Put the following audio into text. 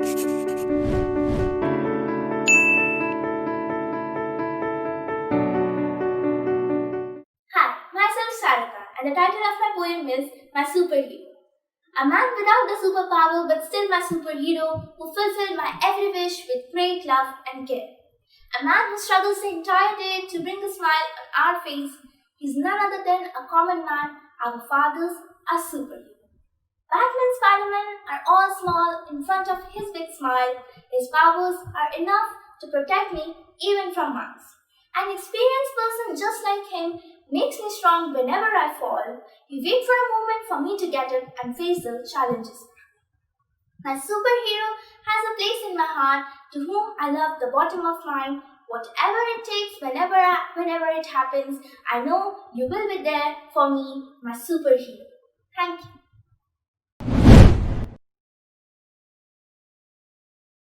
Hi, myself Sarika, and the title of my poem is My Superhero. A man without the superpower but still my superhero who fulfilled my every wish with great love and care. A man who struggles the entire day to bring a smile on our face. He's none other than a common man, our fathers, our superhero. Batman and Spider-Man are all small in front of his big smile. His powers are enough to protect me even from Mars. An experienced person just like him makes me strong whenever I fall. He waits for a moment for me to get up and face the challenges. My superhero has a place in my heart to whom I love the bottom of mine. Whatever it takes, whenever it happens, I know you will be there for me, my superhero. Thank you.